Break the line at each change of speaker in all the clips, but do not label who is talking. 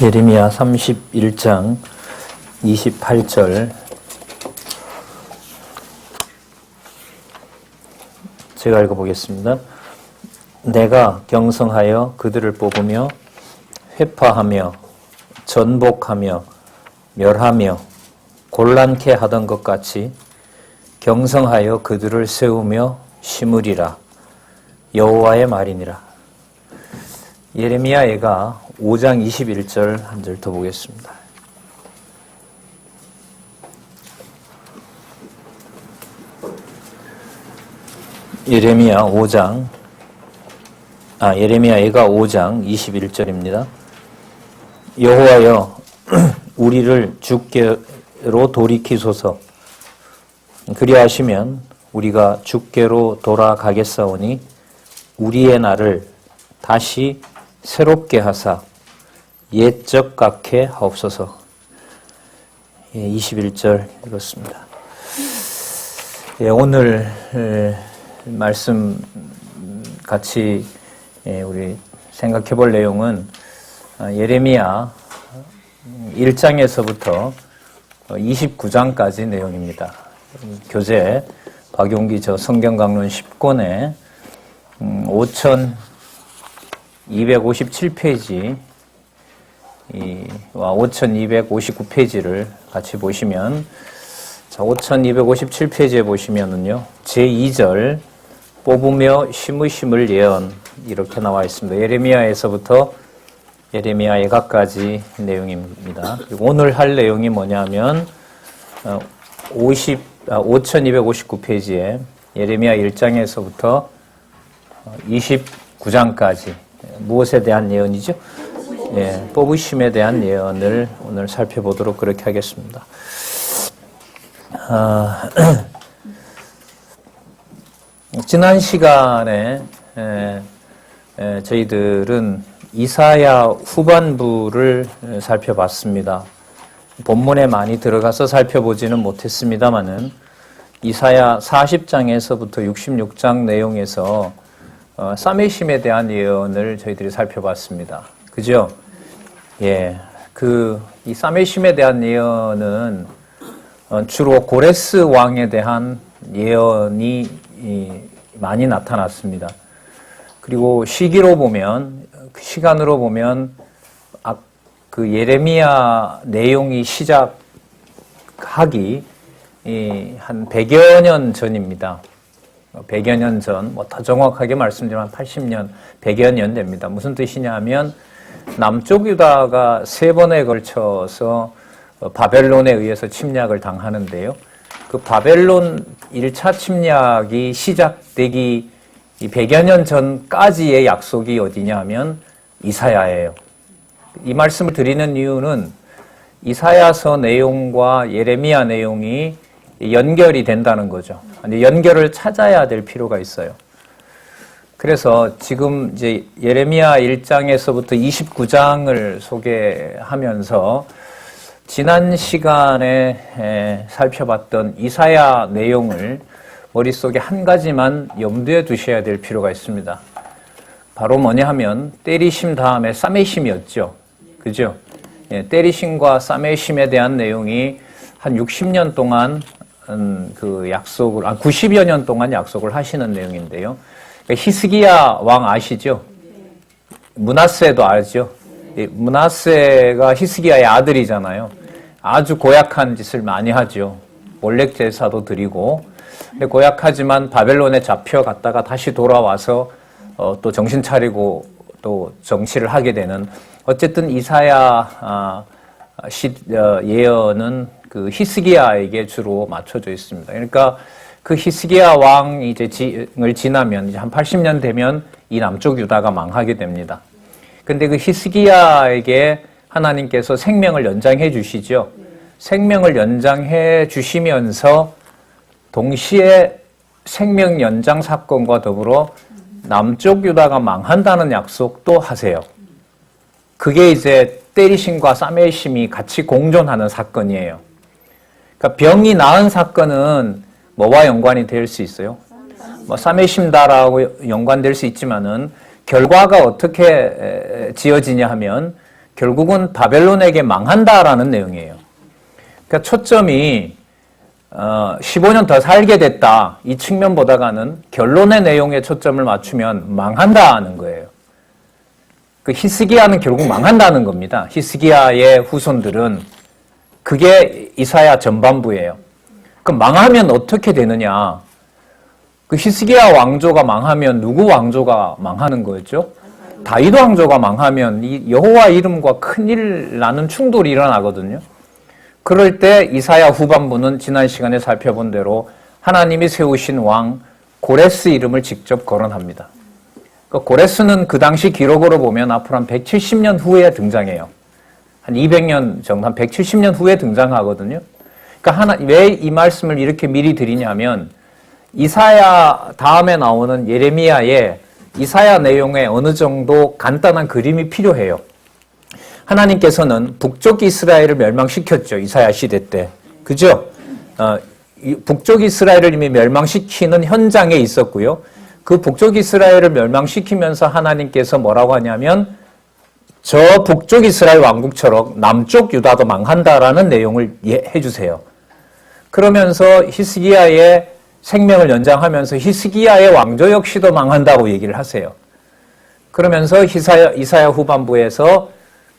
예레미야 31장 28절 제가 읽어보겠습니다. 내가 경성하여 그들을 뽑으며 회파하며 전복하며 멸하며 곤란케 하던 것 같이 경성하여 그들을 세우며 심으리라. 여호와의 말이니라. 예레미야가 5장 21절 한 절 더 보겠습니다. 예레미야가 5장 21절입니다. 여호와여 우리를 주께로 돌이키소서. 그리하시면 우리가 주께로 돌아가겠사오니 우리의 날을 다시 새롭게 하사 옛적 같게 하옵소서. 21절 읽었습니다. 오늘 말씀 같이 우리 생각해 볼 내용은 예레미야 1장에서부터 29장까지 내용입니다. 교재 박용기 성경 강론 10권에 5257페이지와 5259페이지를 같이 보시면, 자, 5257페이지에 보시면은요, 제2절 뽑으며 심으심을 예언 이렇게 나와 있습니다. 예레미야에서부터 예레미야 예가까지 내용입니다. 그리고 오늘 할 내용이 뭐냐면 5259페이지에 예레미야 1장에서부터 29장까지 무엇에 대한 예언이죠? 뽑으심에 대한 예언을 오늘 살펴보도록 그렇게 하겠습니다. 지난 시간에 저희들은 이사야 후반부를 살펴봤습니다. 본문에 많이 들어가서 살펴보지는 못했습니다만은 이사야 40장에서부터 66장 내용에서 사메심에 대한 예언을 저희들이 살펴봤습니다. 그죠? 이 사메심에 대한 예언은 주로 고레스 왕에 대한 예언이 많이 나타났습니다. 그리고 시기로 보면, 시간으로 보면 그 예레미야 내용이 시작하기 한 100여 년 전입니다. 100여 년 전, 더 정확하게 말씀드리면 80년, 100여 년 됩니다. 무슨 뜻이냐 하면 남쪽 유다가 3번에 걸쳐서 바벨론에 의해서 침략을 당하는데요. 그 바벨론 1차 침략이 시작되기 100여 년 전까지의 약속이 어디냐 하면 이사야예요. 이 말씀을 드리는 이유는 이사야서 내용과 예레미야 내용이 연결이 된다는 거죠. 연결을 찾아야 될 필요가 있어요. 그래서 지금 이제 예레미야 1장에서부터 29장을 소개하면서 지난 시간에 살펴봤던 이사야 내용을 머릿속에 한 가지만 염두에 두셔야 될 필요가 있습니다. 바로 뭐냐 하면 때리심 다음에 사메심이었죠. 그죠? 때리심과 사메심에 대한 내용이 한 60년 동안 그 약속을, 90여 년 동안 약속을 하시는 내용인데요. 히스기야 왕 아시죠? 므낫세도 알죠? 므낫세가 히스기야의 아들이잖아요. 아주 고약한 짓을 많이 하죠. 몰렉 제사도 드리고. 근데 고약하지만 바벨론에 잡혀갔다가 다시 돌아와서 또 정신 차리고 또 정치를 하게 되는, 어쨌든 이사야 예언은 그 히스기야에게 주로 맞춰져 있습니다. 그러니까 그 히스기야 왕이 을 지나면 이제 한 80년 되면 이 남쪽 유다가 망하게 됩니다. 근데 그 히스기야에게 하나님께서 생명을 연장해 주시죠. 생명을 연장해 주시면서 동시에 생명 연장 사건과 더불어 남쪽 유다가 망한다는 약속도 하세요. 그게 이제 때리심과 사메심이 같이 공존하는 사건이에요. 그러니까 병이 나은 사건은 뭐와 연관이 될 수 있어요? 사메심다라고 연관될 수 있지만은 결과가 어떻게 지어지냐 하면 결국은 바벨론에게 망한다라는 내용이에요. 그러니까 초점이 15년 더 살게 됐다 이 측면보다가는 결론의 내용에 초점을 맞추면 망한다는 거예요. 그 히스기야는 결국 망한다는 겁니다. 히스기야의 후손들은 그게 이사야 전반부예요. 그 망하면 어떻게 되느냐? 그 히스기야 왕조가 망하면 누구 왕조가 망하는 거였죠? 다윗 왕조가 망하면 이 여호와 이름과 큰일 나는 충돌이 일어나거든요. 그럴 때 이사야 후반부는 지난 시간에 살펴본 대로 하나님이 세우신 왕 고레스 이름을 직접 거론합니다. 고레스는 그 당시 기록으로 보면 앞으로 한 170년 후에 등장해요. 한 200년 정도, 한 170년 후에 등장하거든요. 그러니까 왜 이 말씀을 이렇게 미리 드리냐면 이사야 다음에 나오는 예레미야의 이사야 내용에 어느 정도 간단한 그림이 필요해요. 하나님께서는 북쪽 이스라엘을 멸망시켰죠. 이사야 시대 때. 그죠? 북쪽 이스라엘을 이미 멸망시키는 현장에 있었고요. 그 북쪽 이스라엘을 멸망시키면서 하나님께서 뭐라고 하냐면 저 북쪽 이스라엘 왕국처럼 남쪽 유다도 망한다라는 내용을 해주세요. 그러면서 히스기야의 생명을 연장하면서 히스기야의 왕조 역시도 망한다고 얘기를 하세요. 그러면서 이사야 후반부에서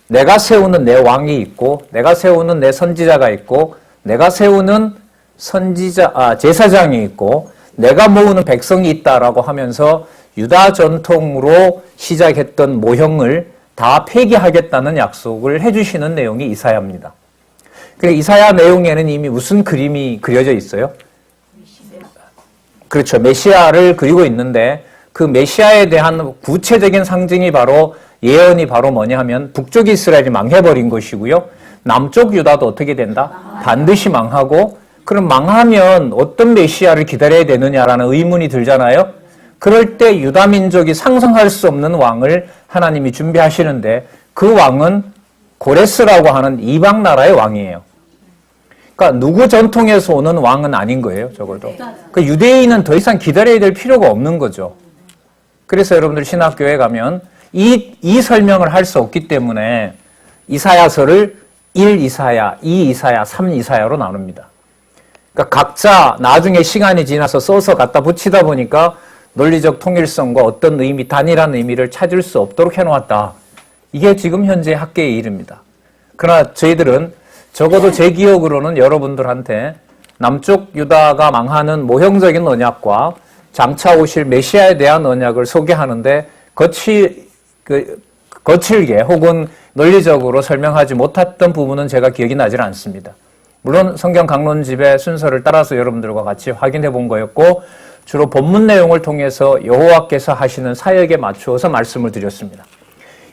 내가 세우는 내 왕이 있고 내가 세우는 내 선지자가 있고 내가 세우는 제사장이 있고 내가 모으는 백성이 있다라고 하면서 유다 전통으로 시작했던 모형을 다 폐기하겠다는 약속을 해주시는 내용이 이사야입니다. 그러니까 이사야 내용에는 이미 무슨 그림이 그려져 있어요? 그렇죠. 메시아를 그리고 있는데 그 메시아에 대한 구체적인 상징이 바로 예언이 바로 뭐냐 하면 북쪽 이스라엘이 망해버린 것이고요. 남쪽 유다도 어떻게 된다? 반드시 망하고 그럼 망하면 어떤 메시아를 기다려야 되느냐라는 의문이 들잖아요. 그럴 때 유다 민족이 상상할 수 없는 왕을 하나님이 준비하시는데 그 왕은 고레스라고 하는 이방 나라의 왕이에요. 그러니까 누구 전통에서 오는 왕은 아닌 거예요. 적어도. 그 유대인은 더 이상 기다려야 될 필요가 없는 거죠. 그래서 여러분들 신학교에 가면 이 설명을 할 수 없기 때문에 이사야서를 1 이사야, 2 이사야, 3 이사야로 나눕니다. 그러니까 각자 나중에 시간이 지나서 써서 갖다 붙이다 보니까 논리적 통일성과 어떤 의미, 단일한 의미를 찾을 수 없도록 해놓았다. 이게 지금 현재 학계의 일입니다. 그러나 저희들은 적어도 제 기억으로는 여러분들한테 남쪽 유다가 망하는 모형적인 언약과 장차 오실 메시아에 대한 언약을 소개하는데 거칠게 혹은 논리적으로 설명하지 못했던 부분은 제가 기억이 나질 않습니다. 물론 성경 강론집의 순서를 따라서 여러분들과 같이 확인해 본 거였고 주로 본문 내용을 통해서 여호와께서 하시는 사역에 맞추어서 말씀을 드렸습니다.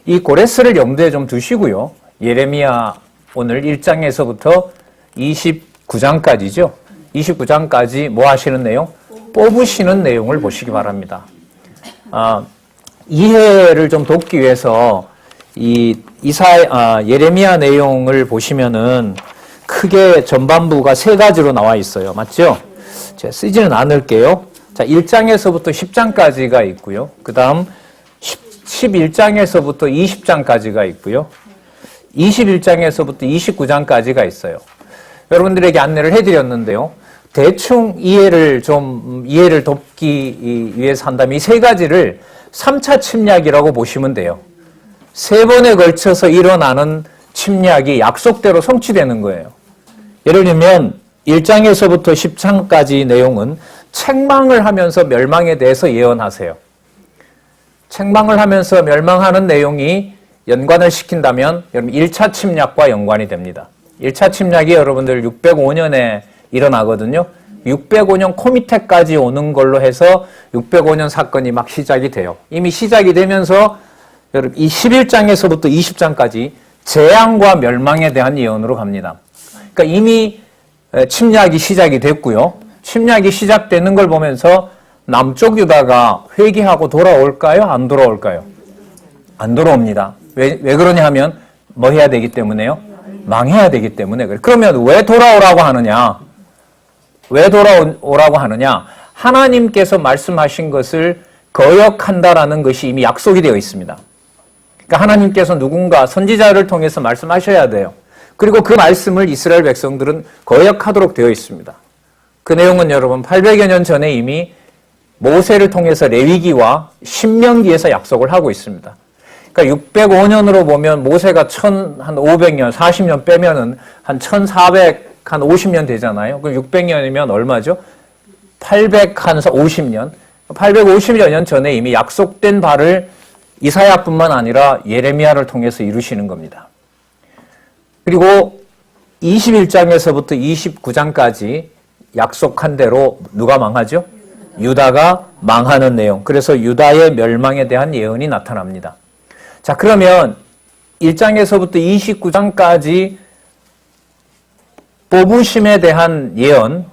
이 고레스를 염두에 좀 두시고요. 예레미야 오늘 1장에서부터 29장까지죠. 29장까지 뭐 하시는 내용? 뽑으시는 내용을 보시기 바랍니다. 이해를 좀 돕기 위해서 예레미야 내용을 보시면은 크게 전반부가 세 가지로 나와 있어요. 맞죠? 제가 쓰지는 않을게요. 자, 1장에서부터 10장까지가 있고요. 그 다음 11장에서부터 20장까지가 있고요. 21장에서부터 29장까지가 있어요. 여러분들에게 안내를 해드렸는데요. 대충 이해를 돕기 위해서 한다면 이 세 가지를 3차 침략이라고 보시면 돼요. 세 번에 걸쳐서 일어나는 침략이 약속대로 성취되는 거예요. 예를 들면 1장에서부터 10장까지 내용은 책망을 하면서 멸망에 대해서 예언하세요. 책망을 하면서 멸망하는 내용이 연관을 시킨다면 여러분 1차 침략과 연관이 됩니다. 1차 침략이 여러분들 605년에 일어나거든요. 605년 코미테까지 오는 걸로 해서 605년 사건이 막 시작이 돼요. 이미 시작이 되면서 여러분 이 11장에서부터 20장까지 재앙과 멸망에 대한 예언으로 갑니다. 그러니까 이미 침략이 시작이 됐고요. 침략이 시작되는 걸 보면서 남쪽 유다가 회개하고 돌아올까요? 안 돌아올까요? 안 돌아옵니다. 왜 그러냐 하면 뭐 해야 되기 때문에요? 망해야 되기 때문에. 그러면 왜 돌아오라고 하느냐? 왜 돌아오라고 하느냐? 하나님께서 말씀하신 것을 거역한다라는 것이 이미 약속이 되어 있습니다. 그러니까 하나님께서 누군가 선지자를 통해서 말씀하셔야 돼요. 그리고 그 말씀을 이스라엘 백성들은 거역하도록 되어 있습니다. 그 내용은 여러분 800여 년 전에 이미 모세를 통해서 레위기와 신명기에서 약속을 하고 있습니다. 그러니까 605년으로 보면 모세가 한 500년, 40년 빼면은 한 1450년 되잖아요. 그럼 600년이면 얼마죠? 850년. 850여 년 전에 이미 약속된 바를 이사야뿐만 아니라 예레미야를 통해서 이루시는 겁니다. 그리고 21장에서부터 29장까지 약속한 대로 누가 망하죠? 유다가 망하는 내용. 그래서 유다의 멸망에 대한 예언이 나타납니다. 자, 그러면 1장에서부터 29장까지 뽑으심에 대한 예언,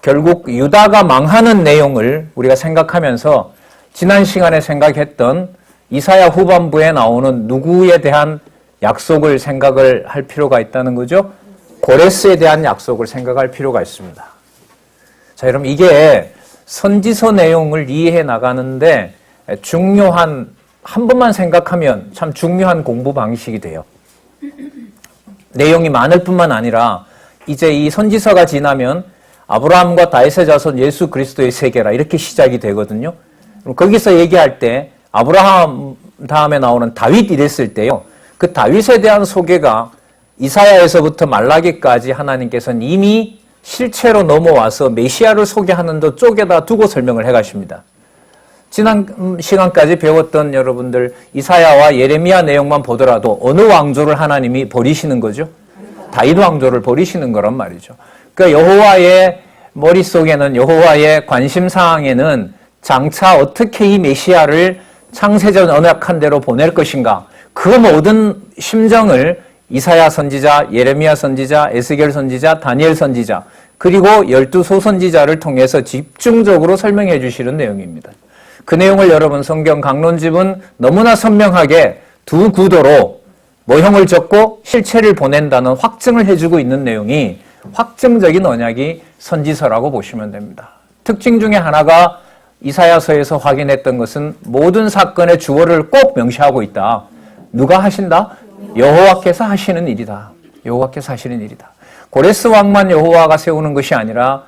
결국 유다가 망하는 내용을 우리가 생각하면서 지난 시간에 생각했던 이사야 후반부에 나오는 누구에 대한 약속을 생각을 할 필요가 있다는 거죠. 고레스에 대한 약속을 생각할 필요가 있습니다. 자, 여러분 이게 선지서 내용을 이해해 나가는데 한 번만 생각하면 참 중요한 공부 방식이 돼요. 내용이 많을 뿐만 아니라 이제 이 선지서가 지나면 아브라함과 다윗의 자손 예수 그리스도의 세계라 이렇게 시작이 되거든요. 거기서 얘기할 때 아브라함 다음에 나오는 다윗 이랬을 때요. 그 다윗에 대한 소개가 이사야에서부터 말라기까지 하나님께서는 이미 실체로 넘어와서 메시아를 소개하는 데 쪼개다 두고 설명을 해 가십니다. 지난 시간까지 배웠던 여러분들 이사야와 예레미야 내용만 보더라도 어느 왕조를 하나님이 버리시는 거죠? 다윗 왕조를 버리시는 거란 말이죠. 그러니까 여호와의 머릿속에는 여호와의 관심사항에는 장차 어떻게 이 메시아를 창세전 언약한 대로 보낼 것인가 그 모든 심정을 이사야 선지자, 예레미야 선지자, 에스겔 선지자, 다니엘 선지자 그리고 12소 선지자를 통해서 집중적으로 설명해 주시는 내용입니다. 그 내용을 여러분 성경 강론집은 너무나 선명하게 두 구도로 모형을 적고 실체를 보낸다는 확증을 해주고 있는 내용이 확증적인 언약이 선지서라고 보시면 됩니다. 특징 중에 하나가 이사야서에서 확인했던 것은 모든 사건의 주어를 꼭 명시하고 있다. 누가 하신다? 여호와께서 하시는 일이다. 여호와께서 하시는 일이다. 고레스 왕만 여호와가 세우는 것이 아니라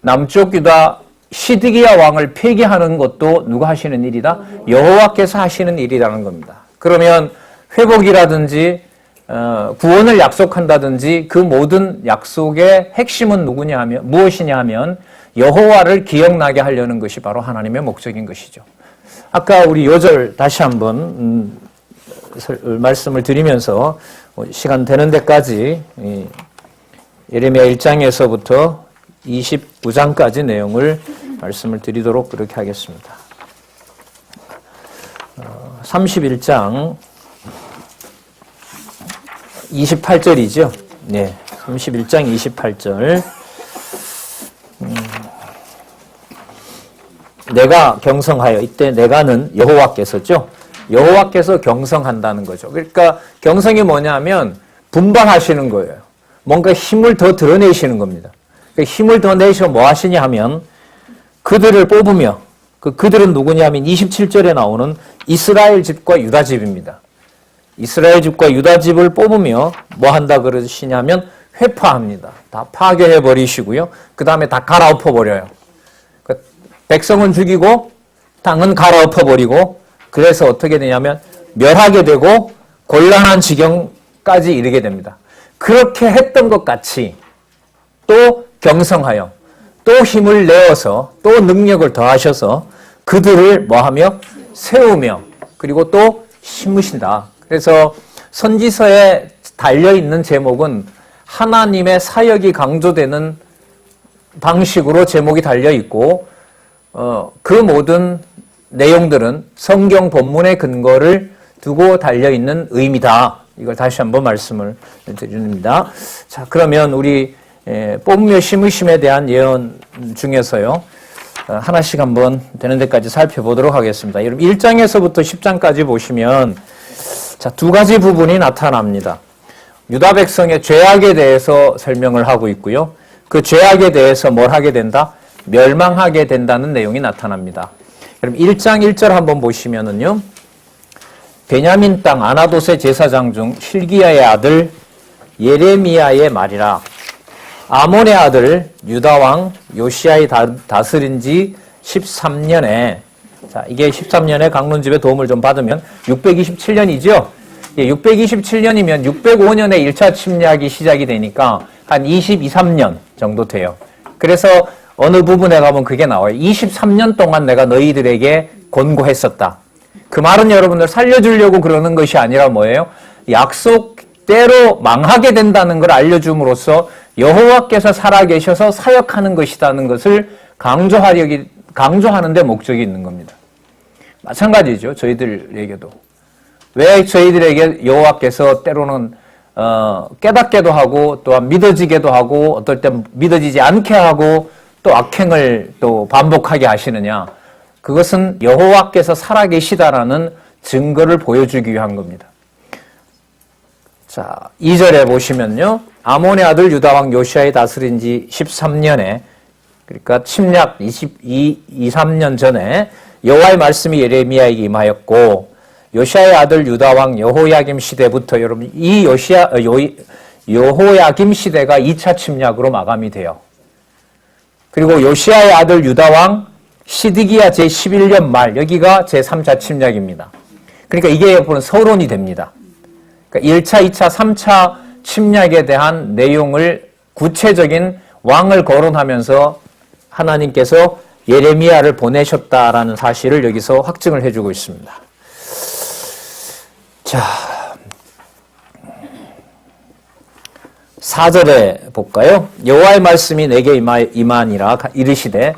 남쪽 유다 시드기야 왕을 폐기하는 것도 누가 하시는 일이다? 여호와께서 하시는 일이라는 겁니다. 그러면 회복이라든지 구원을 약속한다든지 그 모든 약속의 핵심은 무엇이냐 하면 여호와를 기억나게 하려는 것이 바로 하나님의 목적인 것이죠. 아까 우리 요절 다시 한번 말씀을 드리면서 시간 되는 데까지 예레미야 1장에서부터 29장까지 내용을 말씀을 드리도록 그렇게 하겠습니다. 31장 28절이죠. 네, 31장 28절. 내가 경성하여, 이때 내가는 여호와께서죠. 여호와께서 경성한다는 거죠. 그러니까 경성이 뭐냐면 분방하시는 거예요. 뭔가 힘을 더 드러내시는 겁니다. 그러니까 힘을 더 내셔 뭐 하시냐 하면 그들을 뽑으며 그들은 누구냐 하면 27절에 나오는 이스라엘 집과 유다 집입니다. 이스라엘 집과 유다 집을 뽑으며 뭐 한다 그러시냐면 회파합니다. 다 파괴해 버리시고요. 그 다음에 다 갈아엎어 버려요. 백성은 죽이고 땅은 갈아엎어 버리고 그래서 어떻게 되냐면 멸하게 되고 곤란한 지경까지 이르게 됩니다. 그렇게 했던 것 같이 또 경성하여 또 힘을 내어서 또 능력을 더하셔서 그들을 뭐하며 세우며 그리고 또 심으신다. 그래서 선지서에 달려있는 제목은 하나님의 사역이 강조되는 방식으로 제목이 달려있고 그 모든 내용들은 성경 본문의 근거를 두고 달려있는 의미다. 이걸 다시 한번 말씀을 드립니다. 자, 그러면 우리 뽑으며 심으심에 대한 예언 중에서요. 하나씩 한번 되는 데까지 살펴보도록 하겠습니다. 여러분 1장에서부터 10장까지 보시면 자, 두 가지 부분이 나타납니다. 유다 백성의 죄악에 대해서 설명을 하고 있고요. 그 죄악에 대해서 뭘 하게 된다? 멸망하게 된다는 내용이 나타납니다. 여러분 1장 1절 한번 보시면은요. 베냐민 땅 아나돗의 제사장 중 hil기야의 아들 예레미야의 말이라. 아몬의 아들 유다왕 요시야의 다스린 지 13년에, 자, 이게 13년에 강론집의 도움을 좀 받으면 627년이죠. 627년이면 605년에 1차 침략이 시작이 되니까 한 22, 3년 정도 돼요. 그래서 어느 부분에 가면 그게 나와요. 23년 동안 내가 너희들에게 권고했었다. 그 말은 여러분들 살려주려고 그러는 것이 아니라 뭐예요? 약속대로 망하게 된다는 걸 알려줌으로써 여호와께서 살아계셔서 사역하는 것이라는 것을 강조하는 데 목적이 있는 겁니다. 마찬가지죠. 저희들에게도. 왜 저희들에게 여호와께서 때로는 깨닫게도 하고 또한 믿어지게도 하고 어떨 때 믿어지지 않게 하고 또 악행을 또 반복하게 하시느냐. 그것은 여호와께서 살아계시다라는 증거를 보여주기 위한 겁니다. 자, 2절에 보시면요. 아몬의 아들 유다왕 요시야의 다스린 지 13년에, 그러니까 침략 23년 전에 여호와의 말씀이 예레미야에게 임하였고, 요시야의 아들 유다왕 여호야김 시대부터, 여러분 이 여호야김 시대가 2차 침략으로 마감이 돼요. 그리고 요시야의 아들 유다왕 시드기야 제11년 말, 여기가 제3차 침략입니다. 그러니까 이게 여러분 서론이 됩니다. 그러니까 1차, 2차, 3차 침략에 대한 내용을 구체적인 왕을 거론하면서 하나님께서 예레미야를 보내셨다라는 사실을 여기서 확증을 해주고 있습니다. 자, 4절에 볼까요? 여호와의 말씀이 내게 임하니라 이르시되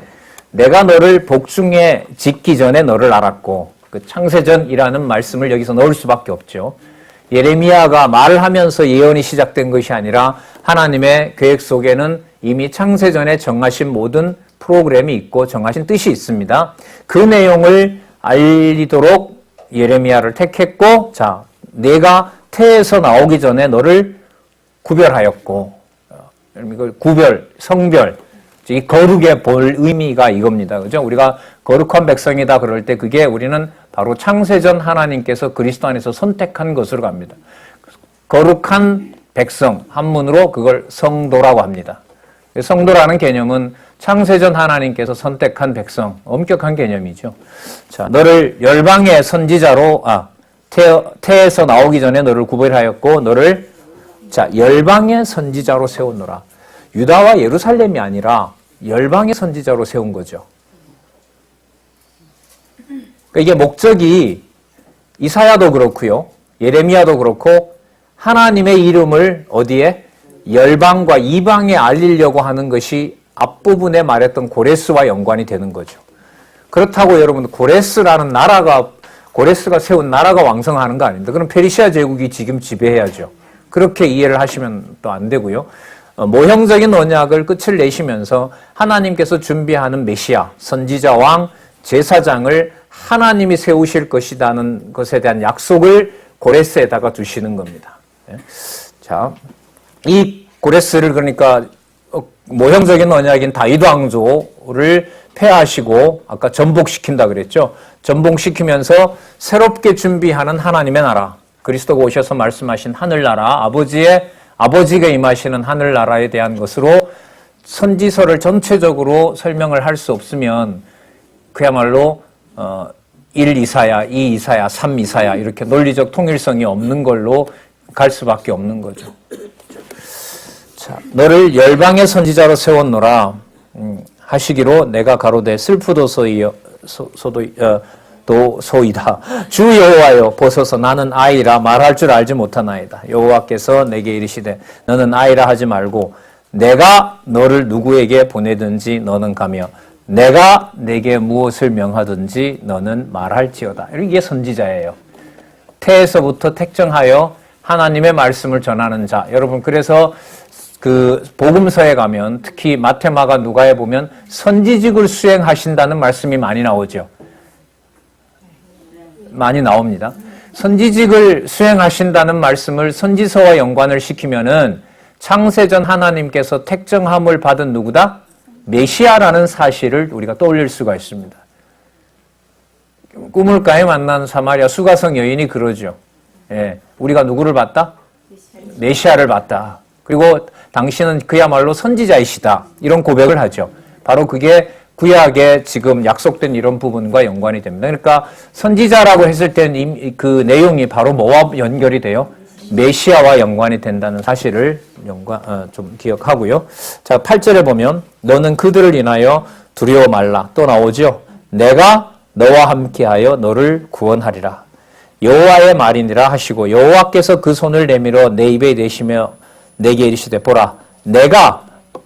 내가 너를 복중에 짓기 전에 너를 알았고, 그 창세전이라는 말씀을 여기서 넣을 수밖에 없죠. 예레미야가 말을 하면서 예언이 시작된 것이 아니라 하나님의 계획 속에는 이미 창세전에 정하신 모든 프로그램이 있고 정하신 뜻이 있습니다. 그 내용을 알리도록 예레미야를 택했고, 자, 내가 태에서 나오기 전에 너를 구별하였고, 이걸 구별, 성별, 이 거룩의 볼 의미가 이겁니다. 그죠? 우리가 거룩한 백성이다 그럴 때 그게 우리는 바로 창세전 하나님께서 그리스도 안에서 선택한 것으로 갑니다. 거룩한 백성, 한문으로 그걸 성도라고 합니다. 성도라는 개념은 창세전 하나님께서 선택한 백성, 엄격한 개념이죠. 자, 너를 열방의 선지자로, 태에서 나오기 전에 너를 구별하였고, 너를, 자, 열방의 선지자로 세우노라. 유다와 예루살렘이 아니라 열방의 선지자로 세운 거죠. 그러니까 이게 목적이 이사야도 그렇고요, 예레미야도 그렇고 하나님의 이름을 어디에? 열방과 이방에 알리려고 하는 것이 앞부분에 말했던 고레스와 연관이 되는 거죠. 그렇다고 여러분 고레스가 세운 나라가 왕성하는 거 아닙니다. 그럼 페르시아 제국이 지금 지배해야죠. 그렇게 이해를 하시면 또 안 되고요. 모형적인 언약을 끝을 내시면서 하나님께서 준비하는 메시아, 선지자, 왕, 제사장을 하나님이 세우실 것이라는 것에 대한 약속을 고레스에다가 두시는 겁니다. 자, 이 고레스를 그러니까 모형적인 언약인 다윗 왕조를 폐하시고 아까 전복시킨다 그랬죠. 전복시키면서 새롭게 준비하는 하나님의 나라, 그리스도가 오셔서 말씀하신 하늘나라, 아버지가 임하시는 하늘나라에 대한 것으로 선지서를 전체적으로 설명을 할 수 없으면 그야말로 1 이사야, 2 이사야, 3 이사야 이렇게 논리적 통일성이 없는 걸로 갈 수밖에 없는 거죠. 자, 너를 열방의 선지자로 세웠노라 하시기로 내가 가로되 슬프도소이다. 주 여호와여 보소서 나는 아이라 말할 줄 알지 못하나이다. 여호와께서 내게 이르시되 너는 아이라 하지 말고 내가 너를 누구에게 보내든지 너는 가며 내가 내게 무엇을 명하든지 너는 말할지어다. 이게 선지자예요. 태에서부터 택정하여 하나님의 말씀을 전하는 자. 여러분 그래서 그 복음서에 가면 특히 마태, 마가, 누가에 보면 선지직을 수행하신다는 말씀이 많이 나오죠. 많이 나옵니다. 선지직을 수행하신다는 말씀을 선지서와 연관을 시키면은 창세전 하나님께서 택정함을 받은 누구다? 메시아라는 사실을 우리가 떠올릴 수가 있습니다. 꾸물가에 만난 사마리아 수가성 여인이 그러죠. 예, 우리가 누구를 봤다? 메시아를 봤다. 그리고 당신은 그야말로 선지자이시다. 이런 고백을 하죠. 바로 그게 구약에 지금 약속된 이런 부분과 연관이 됩니다. 그러니까 선지자라고 했을 때는 그 내용이 바로 뭐와 연결이 돼요? 메시아와 연관이 된다는 사실을 좀 기억하고요. 자, 8절에 보면 너는 그들을 인하여 두려워 말라. 또 나오죠. 내가 너와 함께하여 너를 구원하리라. 여호와의 말이니라 하시고 여호와께서 그 손을 내밀어 내 입에 대시며 내게 이르시되 보라 내가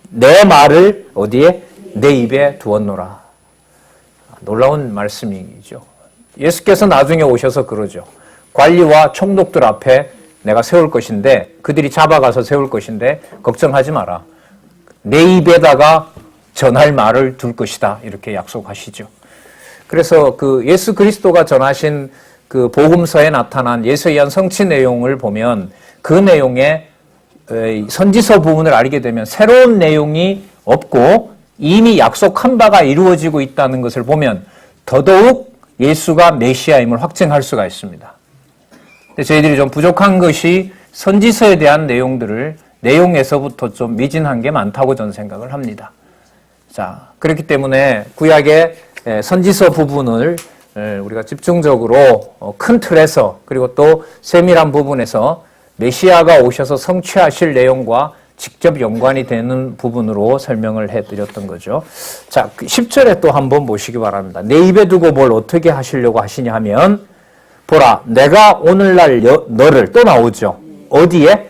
내 말을 어디에? 내 입에 두었노라. 놀라운 말씀이죠. 예수께서 나중에 오셔서 그러죠. 관리와 총독들 앞에 내가 세울 것인데 그들이 잡아가서 세울 것인데 걱정하지 마라. 내 입에다가 전할 말을 둘 것이다. 이렇게 약속하시죠. 그래서 그 예수 그리스도가 전하신 그 복음서에 나타난 예수에 의한 성취 내용을 보면 그 내용에 선지서 부분을 알게 되면 새로운 내용이 없고 이미 약속한 바가 이루어지고 있다는 것을 보면 더더욱 예수가 메시아임을 확증할 수가 있습니다. 근데 저희들이 좀 부족한 것이 선지서에 대한 내용에서부터 좀 미진한 게 많다고 저는 생각을 합니다. 자, 그렇기 때문에 구약의 선지서 부분을 우리가 집중적으로 큰 틀에서 그리고 또 세밀한 부분에서 메시아가 오셔서 성취하실 내용과 직접 연관이 되는 부분으로 설명을 해드렸던 거죠. 자, 10절에 또 한번 보시기 바랍니다. 내 입에 두고 뭘 어떻게 하시려고 하시냐 하면 보라 내가 오늘날 너를 또 나오죠. 어디에?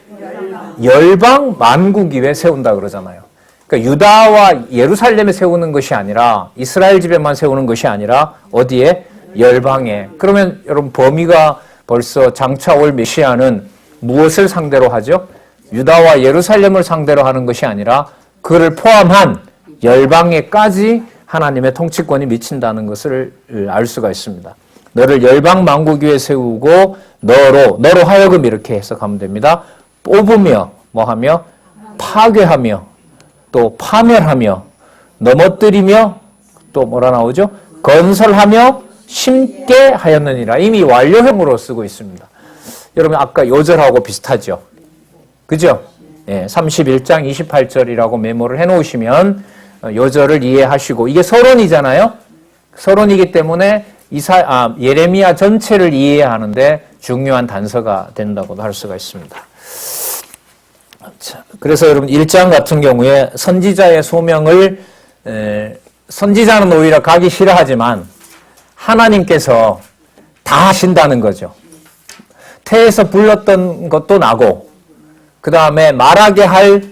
열방 만국 위에 세운다 그러잖아요. 그러니까 유다와 예루살렘에 세우는 것이 아니라 이스라엘 집에만 세우는 것이 아니라 어디에? 열방에. 그러면 여러분 범위가 벌써 장차 올 메시아는 무엇을 상대로 하죠? 유다와 예루살렘을 상대로 하는 것이 아니라 그를 포함한 열방에까지 하나님의 통치권이 미친다는 것을 알 수가 있습니다. 너를 열방 만국 위에 세우고 너로 하여금 이렇게 해석하면 됩니다. 뽑으며 뭐하며? 파괴하며 또 파멸하며 넘어뜨리며 또 뭐라 나오죠? 건설하며 심게 하였느니라. 이미 완료형으로 쓰고 있습니다. 여러분 아까 요절하고 비슷하죠? 그죠? 네, 31장 28절이라고 메모를 해놓으시면 요절을 이해하시고 이게 서론이잖아요. 서론이기 때문에 예레미야 전체를 이해해야 하는데 중요한 단서가 된다고도 할 수가 있습니다. 자, 그래서 여러분 1장 같은 경우에 선지자의 소명을 선지자는 오히려 가기 싫어하지만 하나님께서 다 하신다는 거죠. 태에서 불렀던 것도 나고 그 다음에 말하게 할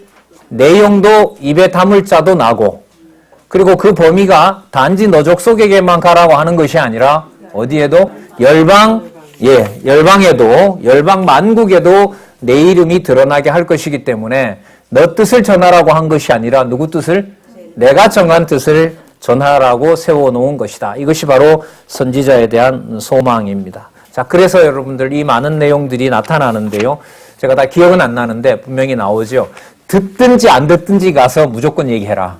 내용도 입에 담을 자도 나고 그리고 그 범위가 단지 너 족속에게만 가라고 하는 것이 아니라 어디에도 열방에도 열방 만국에도 내 이름이 드러나게 할 것이기 때문에 너 뜻을 전하라고 한 것이 아니라 누구 뜻을? 내가 정한 뜻을 전하라고 세워놓은 것이다. 이것이 바로 선지자에 대한 소망입니다. 자, 그래서 여러분들 이 많은 내용들이 나타나는데요. 제가 다 기억은 안 나는데 분명히 나오죠. 듣든지 안 듣든지 가서 무조건 얘기해라.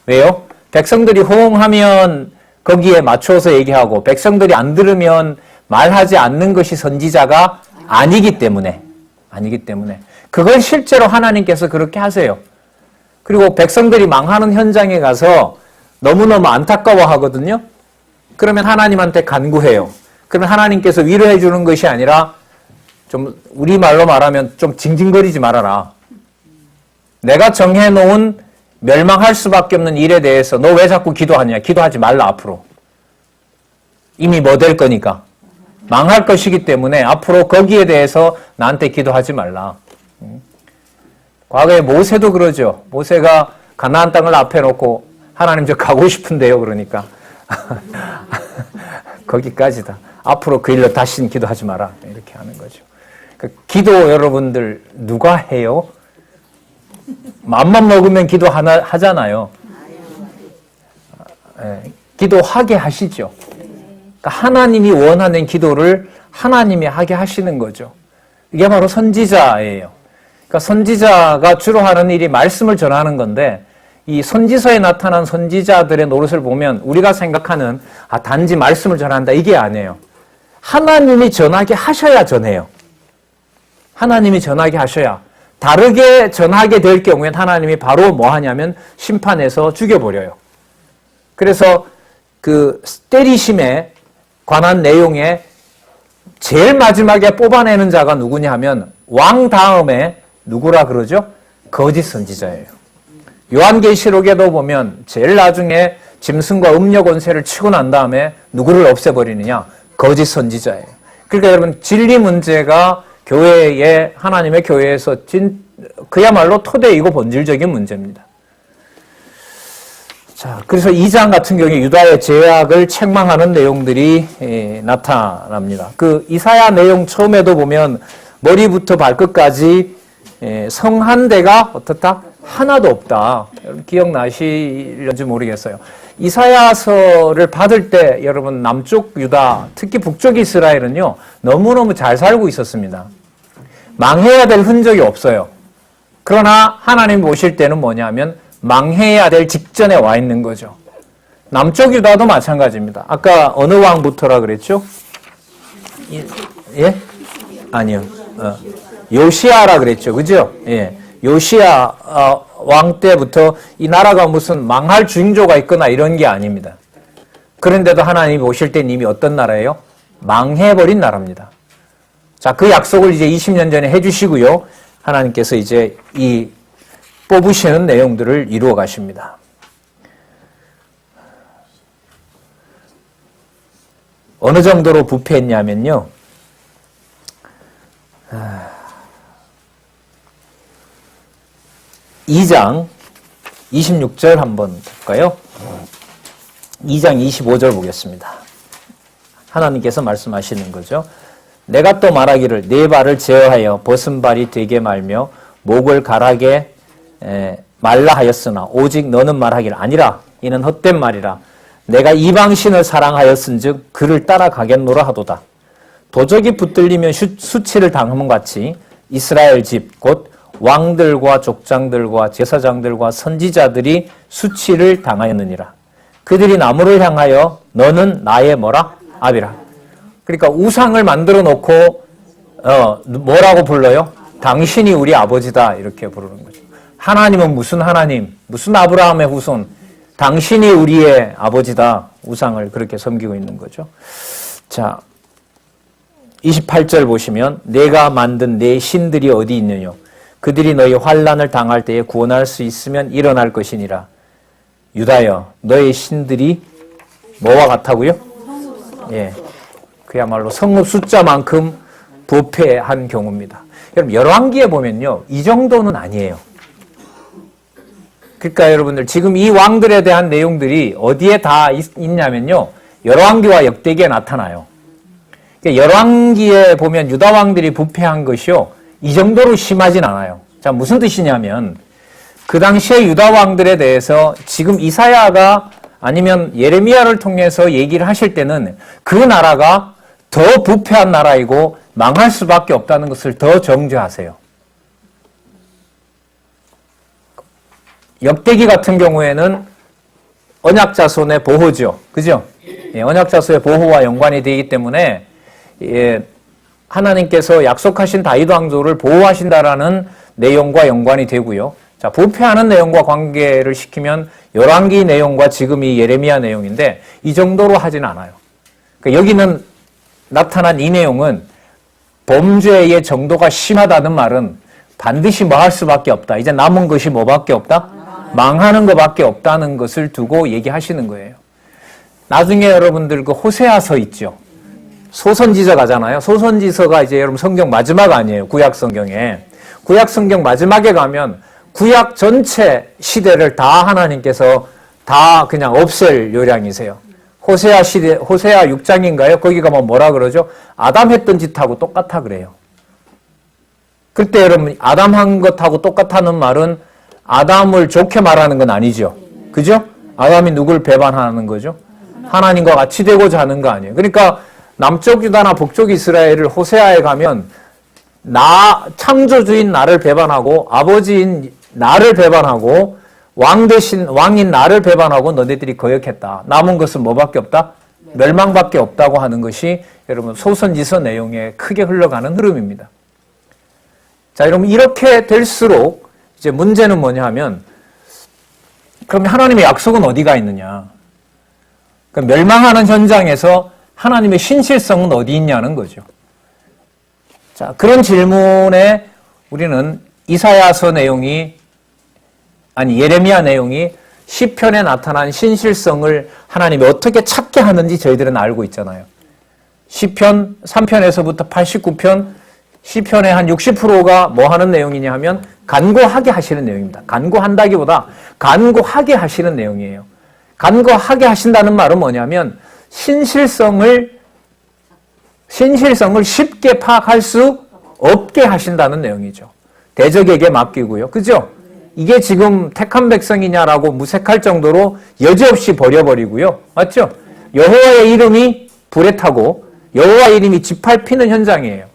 왜요? 백성들이 호응하면 거기에 맞춰서 얘기하고 백성들이 안 들으면 말하지 않는 것이 선지자가 아니기 때문에 그걸 실제로 하나님께서 그렇게 하세요. 그리고 백성들이 망하는 현장에 가서 너무너무 안타까워하거든요. 그러면 하나님한테 간구해요. 그러면 하나님께서 위로해 주는 것이 아니라 좀 우리말로 말하면 좀 징징거리지 말아라. 내가 정해놓은 멸망할 수밖에 없는 일에 대해서 너 왜 자꾸 기도하냐? 기도하지 말라 앞으로. 이미 뭐 될 거니까. 망할 것이기 때문에 앞으로 거기에 대해서 나한테 기도하지 말라. 과거에 모세도 그러죠. 모세가 가나안 땅을 앞에 놓고 하나님 저 가고 싶은데요. 그러니까 거기까지다. 앞으로 그 일로 다시는 기도하지 마라. 이렇게 하는 거죠. 그러니까 기도 여러분들 누가 해요? 맘만 먹으면 기도 하잖아요. 기도하게 하시죠. 그러니까 하나님이 원하는 기도를 하나님이 하게 하시는 거죠. 이게 바로 선지자예요. 그러니까 선지자가 주로 하는 일이 말씀을 전하는 건데 이 선지서에 나타난 선지자들의 노릇을 보면 우리가 생각하는 단지 말씀을 전한다 이게 아니에요. 하나님이 전하게 하셔야 전해요. 하나님이 전하게 하셔야. 다르게 전하게 될 경우엔 하나님이 바로 뭐 하냐면 심판해서 죽여버려요. 그래서 그 때리심에 관한 내용에 제일 마지막에 뽑아내는 자가 누구냐 하면 왕 다음에 누구라 그러죠? 거짓 선지자예요. 요한계시록에도 보면 제일 나중에 짐승과 음녀 권세를 치고 난 다음에 누구를 없애버리느냐? 거짓 선지자예요. 그러니까 여러분 진리 문제가 교회에 하나님의 교회에서 그야말로 토대이고 본질적인 문제입니다. 자, 그래서 2장 같은 경우에 유다의 죄악을 책망하는 내용들이 나타납니다. 그 이사야 내용 처음에도 보면 머리부터 발끝까지 성 한 대가 어떻다? 하나도 없다. 여러분 기억나실런지 모르겠어요. 이사야서를 받을 때 여러분 남쪽 유다, 특히 북쪽 이스라엘은요 너무너무 잘 살고 있었습니다. 망해야 될 흔적이 없어요. 그러나 하나님 보실 때는 뭐냐면 망해야 될 직전에 와 있는 거죠. 남쪽 유다도 마찬가지입니다. 아까 어느 왕부터라 그랬죠? 예? 아니요. 요시아라 그랬죠. 그죠? 예. 요시아 왕 때부터 이 나라가 무슨 망할 징조가 있거나 이런 게 아닙니다. 그런데도 하나님이 보실 땐 이미 어떤 나라예요? 망해버린 나라입니다. 자, 그 약속을 이제 20년 전에 해주시고요. 하나님께서 이제 이 뽑으시는 내용들을 이루어 가십니다. 어느 정도로 부패했냐면요. 2장 26절 한번 볼까요? 2장 25절 보겠습니다. 하나님께서 말씀하시는 거죠. 내가 또 말하기를 네 발을 제어하여 벗은 발이 되게 말며 목을 가라게 말라 하였으나 오직 너는 말하기를 아니라 이는 헛된 말이라. 내가 이방신을 사랑하였은즉 그를 따라가겠노라 하도다. 도적이 붙들리면 수치를 당함은 같이 이스라엘 집 곧 왕들과 족장들과 제사장들과 선지자들이 수치를 당하였느니라. 그들이 나무를 향하여 너는 나의 뭐라? 아비라. 그러니까 우상을 만들어 놓고 뭐라고 불러요? 당신이 우리 아버지다 이렇게 부르는 거죠. 하나님은 무슨 하나님? 무슨 아브라함의 후손? 당신이 우리의 아버지다. 우상을 그렇게 섬기고 있는 거죠. 자, 28절 보시면 내가 만든 내 신들이 어디 있느냐? 그들이 너희 환난을 당할 때에 구원할 수 있으면 일어날 것이니라. 유다여, 너의 신들이 뭐와 같다고요? 예, 그야말로 성읍 숫자만큼 부패한 경우입니다. 여러분 열왕기에 보면요, 이 정도는 아니에요. 그러니까 여러분들 지금 이 왕들에 대한 내용들이 어디에 다 있냐면요, 열왕기와 역대기에 나타나요. 그러니까 열왕기에 보면 유다 왕들이 부패한 것이요, 이 정도로 심하진 않아요. 자, 무슨 뜻이냐면 그 당시에 유다 왕들에 대해서 지금 이사야가 아니면 예레미야를 통해서 얘기를 하실 때는 그 나라가 더 부패한 나라이고 망할 수밖에 없다는 것을 더 정죄하세요. 역대기 같은 경우에는 언약자손의 보호죠. 그죠? 예, 언약자손의 보호와 연관이 되기 때문에 하나님께서 약속하신 다윗 왕조를 보호하신다라는 내용과 연관이 되고요. 자, 부패하는 내용과 관계를 시키면 열왕기 내용과 지금 이 예레미야 내용인데 이 정도로 하진 않아요. 그러니까 여기는 나타난 이 내용은 범죄의 정도가 심하다는 말은 반드시 뭐 할 수밖에 없다. 이제 남은 것이 뭐밖에 없다? 망하는 것밖에 없다는 것을 두고 얘기하시는 거예요. 나중에 여러분들 그 호세아서 있죠. 소선지서 가잖아요. 소선지서가 이제 여러분 성경 마지막 아니에요. 구약 성경에. 구약 성경 마지막에 가면 구약 전체 시대를 다 하나님께서 다 그냥 없앨 요량이세요. 호세아 시대, 호세아 6장인가요? 거기 가면 뭐라 그러죠? 아담 했던 짓하고 똑같아 그래요. 그때 여러분 아담 한 것하고 똑같다는 말은 아담을 좋게 말하는 건 아니죠. 그죠? 아담이 누굴 배반하는 거죠? 하나님과 같이 되고자 하는 거 아니에요. 그러니까 남쪽 유다나 북쪽 이스라엘을 호세아에 가면 창조주인 나를 배반하고 아버지인 나를 배반하고 왕 대신 왕인 나를 배반하고 너희들이 거역했다. 남은 것은 뭐밖에 없다? 멸망밖에 없다고 하는 것이 여러분 소선지서 내용에 크게 흘러가는 흐름입니다. 자, 여러분 이렇게 될수록 이제 문제는 뭐냐 하면 그럼 하나님의 약속은 어디가 있느냐? 그러니까 멸망하는 현장에서 하나님의 신실성은 어디 있냐는 거죠. 자, 그런 질문에 우리는 이사야서 내용이 예레미야 내용이 시편에 나타난 신실성을 하나님이 어떻게 찾게 하는지 저희들은 알고 있잖아요. 시편 3편에서부터 89편, 시편의 한 60%가 뭐 하는 내용이냐 하면 간구하게 하시는 내용입니다. 간구한다기보다 간구하게 하시는 내용이에요. 간구하게 하신다는 말은 뭐냐면 신실성을 쉽게 파악할 수 없게 하신다는 내용이죠. 대적에게 맡기고요. 그죠? 이게 지금 택한 백성이냐라고 무색할 정도로 여지없이 버려버리고요. 맞죠? 여호와의 이름이 불에 타고 여호와의 이름이 짓밟히는 현장이에요.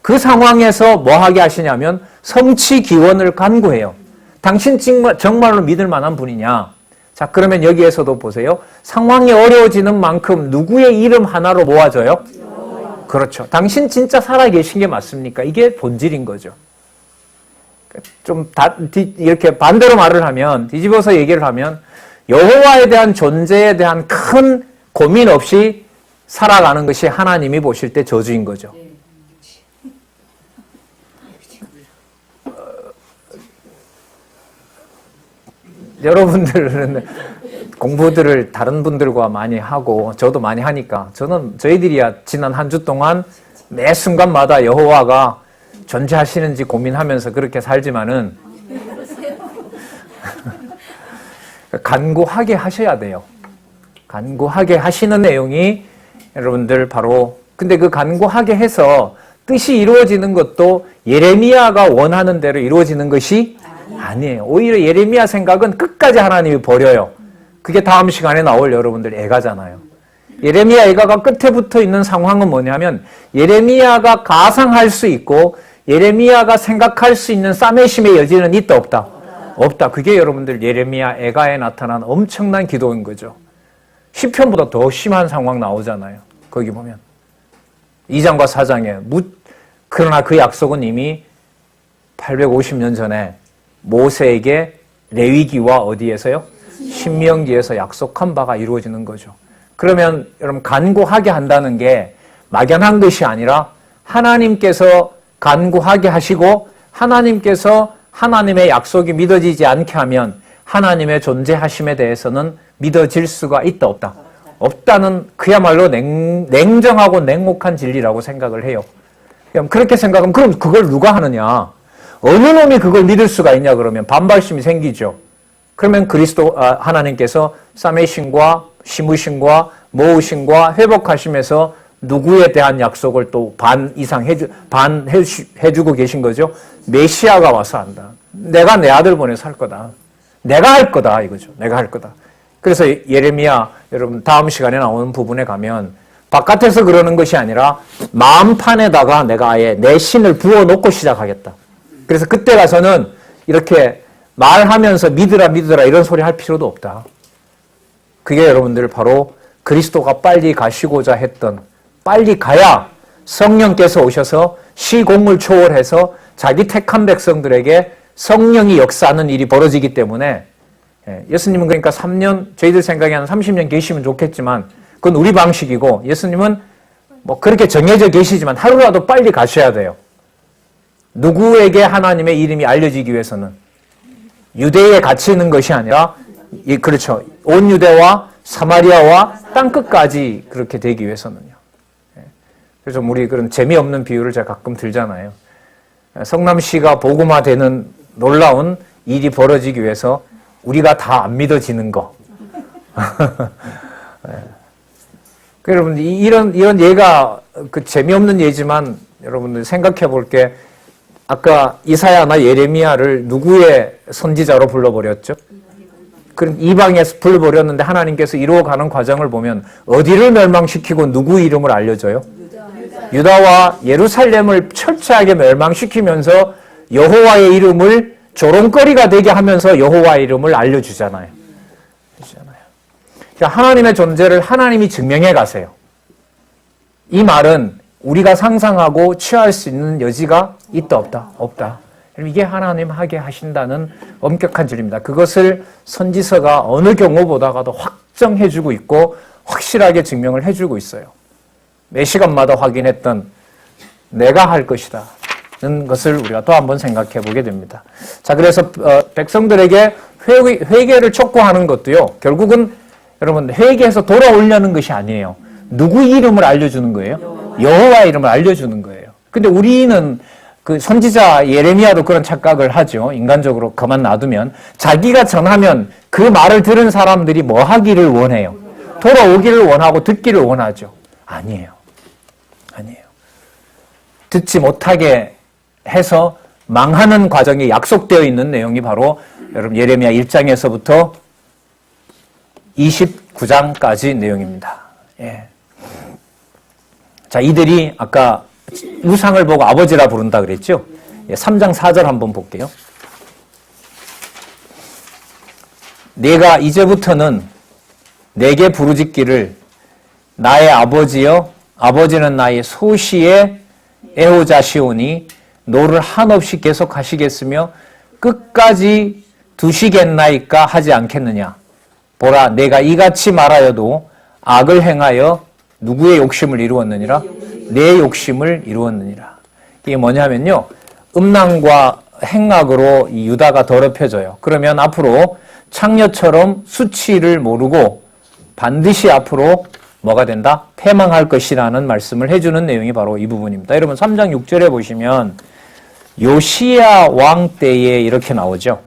그 상황에서 뭐 하게 하시냐면 성취 기원을 간구해요. 당신 정말로 믿을 만한 분이냐? 자, 그러면 여기에서도 보세요. 상황이 어려워지는 만큼 누구의 이름 하나로 모아져요? 그렇죠. 당신 진짜 살아계신 게 맞습니까? 이게 본질인 거죠. 좀 이렇게 반대로 말을 하면, 뒤집어서 얘기를 하면 여호와에 대한 존재에 대한 큰 고민 없이 살아가는 것이 하나님이 보실 때 저주인 거죠. 여러분들은 공부들을 다른 분들과 많이 하고 저도 많이 하니까 저희들이야 지난 한 주 동안 매 순간마다 여호와가 존재하시는지 고민하면서 그렇게 살지만은 간구하게 하셔야 돼요. 간구하게 하시는 내용이 여러분들 바로 근데 그 간구하게 해서 뜻이 이루어지는 것도 예레미야가 원하는 대로 이루어지는 것이 아니에요. 오히려 예레미야 생각은 끝까지 하나님이 버려요. 그게 다음 시간에 나올 여러분들 애가잖아요. 예레미야 애가가 끝에 붙어 있는 상황은 뭐냐면 예레미야가 가상할 수 있고 예레미야가 생각할 수 있는 싸매심의 여지는 있다 없다? 없다. 그게 여러분들 예레미야 애가에 나타난 엄청난 기도인 거죠. 시편보다 더 심한 상황 나오잖아요. 거기 보면 2장과 4장에 그러나 그 약속은 이미 850년 전에 모세에게 레위기와 어디에서요? 신명기에서 약속한 바가 이루어지는 거죠. 그러면 여러분 간구하게 한다는 게 막연한 것이 아니라 하나님께서 간구하게 하시고 하나님께서 하나님의 약속이 믿어지지 않게 하면 하나님의 존재하심에 대해서는 믿어질 수가 있다 없다? 없다는 그야말로 냉정하고 냉혹한 진리라고 생각을 해요. 그렇게 생각하면 그럼 그걸 누가 하느냐? 어느 놈이 그걸 믿을 수가 있냐 그러면 반발심이 생기죠. 그러면 하나님께서 싸매심과 심으심과 모으심과 회복하심에서 누구에 대한 약속을 또 반 이상 해주고 계신 거죠. 메시아가 와서 한다. 내가 내 아들 보내서 할 거다. 내가 할 거다 이거죠. 내가 할 거다. 그래서 예레미야 여러분 다음 시간에 나오는 부분에 가면 바깥에서 그러는 것이 아니라 마음판에다가 내가 아예 내 신을 부어놓고 시작하겠다. 그래서 그때 가서는 이렇게 말하면서 믿으라 이런 소리 할 필요도 없다. 그게 여러분들 바로 그리스도가 빨리 가시고자 했던 빨리 가야 성령께서 오셔서 시공을 초월해서 자기 택한 백성들에게 성령이 역사하는 일이 벌어지기 때문에 예수님은 그러니까 3년 저희들 생각에 한 30년 계시면 좋겠지만 그건 우리 방식이고 예수님은 뭐 그렇게 정해져 계시지만 하루라도 빨리 가셔야 돼요. 누구에게 하나님의 이름이 알려지기 위해서는 유대에 갇히는 것이 아니라 그렇죠. 온 유대와 사마리아와 땅끝까지 그렇게 되기 위해서는요. 그래서 우리 그런 재미없는 비유를 제가 가끔 들잖아요. 성남시가 복음화되는 놀라운 일이 벌어지기 위해서 우리가 다 안 믿어지는 거. 여러분 이런 예가 그 재미없는 예지만 여러분들 생각해 볼 게 아까 이사야나 예레미야를 누구의 선지자로 불러버렸죠? 그럼 이방에서 불러버렸는데 하나님께서 이루어가는 과정을 보면 어디를 멸망시키고 누구 이름을 알려줘요? 유다와 예루살렘을 철저하게 멸망시키면서 여호와의 이름을 조롱거리가 되게 하면서 여호와의 이름을 알려주잖아요. 그러니까 하나님의 존재를 하나님이 증명해 가세요. 이 말은 우리가 상상하고 취할 수 있는 여지가 있다 없다? 없다. 이게 하나님 하게 하신다는 엄격한 진리입니다. 그것을 선지서가 어느 경우보다가도 확정해주고 있고 확실하게 증명을 해주고 있어요. 매 시간마다 확인했던 내가 할 것이다 는 것을 우리가 또 한번 생각해 보게 됩니다. 자, 그래서 백성들에게 회개를 촉구하는 것도요, 결국은 여러분 회개해서 돌아오려는 것이 아니에요. 누구 이름을 알려주는 거예요? 여호와의 이름을 알려주는 거예요. 근데 우리는 그 선지자 예레미야도 그런 착각을 하죠. 인간적으로 그만 놔두면 자기가 전하면 그 말을 들은 사람들이 뭐 하기를 원해요? 돌아오기를 원하고 듣기를 원하죠. 아니에요. 듣지 못하게 해서 망하는 과정이 약속되어 있는 내용이 바로 여러분 예레미야 1장에서부터 29장까지 내용입니다. 예. 자, 이들이 아까 우상을 보고 아버지라 부른다 그랬죠? 3장 4절 한번 볼게요. 내가 이제부터는 내게 부르짖기를 나의 아버지여 아버지는 나의 소시의 애호자시오니 노를 한없이 계속하시겠으며 끝까지 두시겠나이까 하지 않겠느냐. 보라 내가 이같이 말하여도 악을 행하여 누구의 욕심을 이루었느니라? 내 욕심을 이루었느니라. 이게 뭐냐면요, 음란과 행악으로 이 유다가 더럽혀져요. 그러면 앞으로 창녀처럼 수치를 모르고 반드시 앞으로 뭐가 된다? 패망할 것이라는 말씀을 해주는 내용이 바로 이 부분입니다. 여러분 3장 6절에 보시면 요시야 왕 때에 이렇게 나오죠.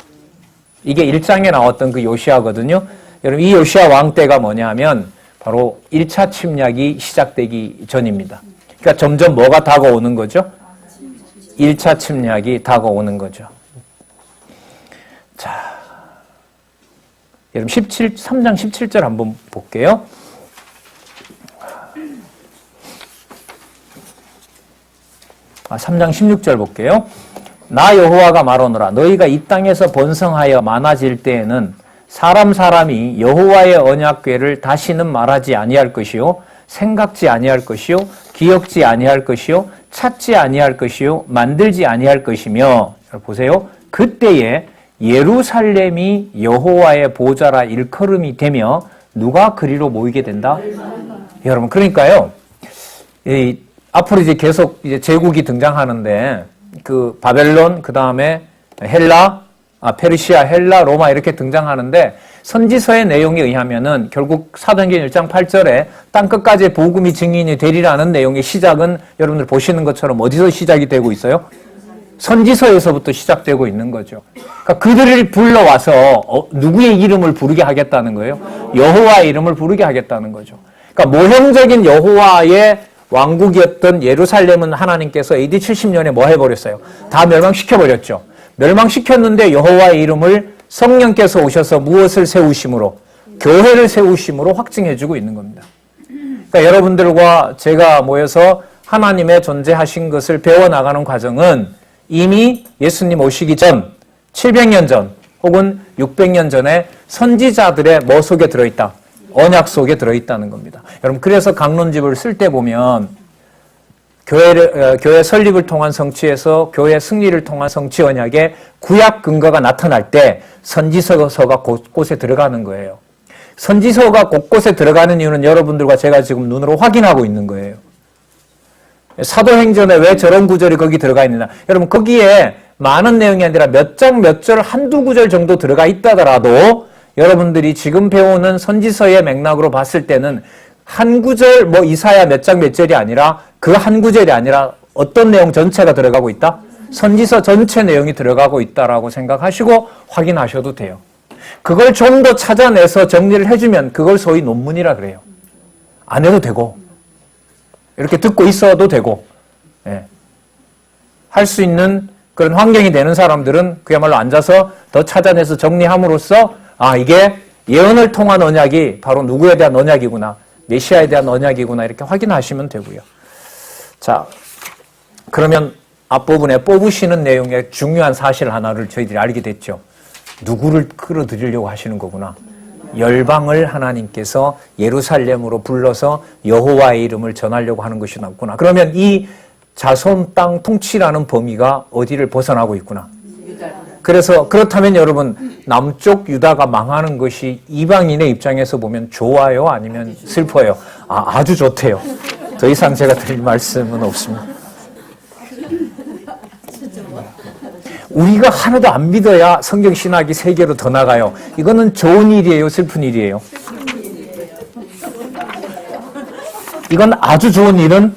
이게 1장에 나왔던 그 요시야거든요. 여러분 이 요시야 왕 때가 뭐냐 하면 바로 1차 침략이 시작되기 전입니다. 그러니까 점점 뭐가 다가오는 거죠? 1차 침략이 다가오는 거죠. 자, 여러분 3장 17절 한번 볼게요. 3장 16절 볼게요. 나 여호와가 말하노라 너희가 이 땅에서 번성하여 많아질 때에는 사람이 여호와의 언약궤를 다시는 말하지 아니할 것이요 생각지 아니할 것이요 기억지 아니할 것이요 찾지 아니할 것이요 만들지 아니할 것이며 보세요. 그때에 예루살렘이 여호와의 보좌라 일컬음이 되며 누가 그리로 모이게 된다? 여러분 그러니까요. 앞으로 이제 계속 이제 제국이 등장하는데 그 바벨론 그 다음에 헬라 페르시아, 헬라, 로마 이렇게 등장하는데 선지서의 내용에 의하면은 결국 사도행전 1장 8절에 땅끝까지 복음이 증인이 되리라는 내용의 시작은 여러분들 보시는 것처럼 어디서 시작이 되고 있어요? 선지서에서부터 시작되고 있는 거죠. 그러니까 그들을 불러와서 누구의 이름을 부르게 하겠다는 거예요? 여호와의 이름을 부르게 하겠다는 거죠. 그러니까 모형적인 여호와의 왕국이었던 예루살렘은 하나님께서 AD 70년에 뭐 해버렸어요? 다 멸망시켜버렸죠. 멸망시켰는데 여호와의 이름을 성령께서 오셔서 무엇을 세우심으로? 교회를 세우심으로 확증해주고 있는 겁니다. 그러니까 여러분들과 제가 모여서 하나님의 존재하신 것을 배워나가는 과정은 이미 예수님 오시기 전 700년 전 혹은 600년 전에 선지자들의 뭐 속에 들어있다? 언약 속에 들어있다는 겁니다. 여러분 그래서 강론집을 쓸 때 보면 교회 설립을 통한 성취에서 교회 승리를 통한 성취 언약의 구약 근거가 나타날 때 선지서가 곳곳에 들어가는 거예요. 선지서가 곳곳에 들어가는 이유는 여러분들과 제가 지금 눈으로 확인하고 있는 거예요. 사도행전에 왜 저런 구절이 거기 들어가 있느냐. 여러분 거기에 많은 내용이 아니라 몇 장 몇 절 한두 구절 정도 들어가 있다더라도 여러분들이 지금 배우는 선지서의 맥락으로 봤을 때는 한 구절 뭐 이사야 몇 장 몇 절이 아니라 그 한 구절이 아니라 어떤 내용 전체가 들어가고 있다? 선지서 전체 내용이 들어가고 있다라고 생각하시고 확인하셔도 돼요. 그걸 좀 더 찾아내서 정리를 해주면 그걸 소위 논문이라 그래요. 안 해도 되고 이렇게 듣고 있어도 되고 할 수 있는 그런 환경이 되는 사람들은 그야말로 앉아서 더 찾아내서 정리함으로써 이게 예언을 통한 언약이 바로 누구에 대한 언약이구나. 메시아에 대한 언약이구나 이렇게 확인하시면 되고요. 자, 그러면 앞부분에 뽑으시는 내용의 중요한 사실 하나를 저희들이 알게 됐죠. 누구를 끌어들이려고 하시는 거구나. 열방을 하나님께서 예루살렘으로 불러서 여호와의 이름을 전하려고 하는 것이구나. 그러면 이 자손 땅 통치라는 범위가 어디를 벗어나고 있구나. 그래서 그렇다면 여러분, 남쪽 유다가 망하는 것이 이방인의 입장에서 보면 좋아요? 아니면 슬퍼요? 아주 좋대요. 더 이상 제가 드릴 말씀은 없습니다. 우리가 하나도 안 믿어야 성경 신학이 세계로 더 나가요. 이거는 좋은 일이에요? 슬픈 일이에요? 이건 아주 좋은 일은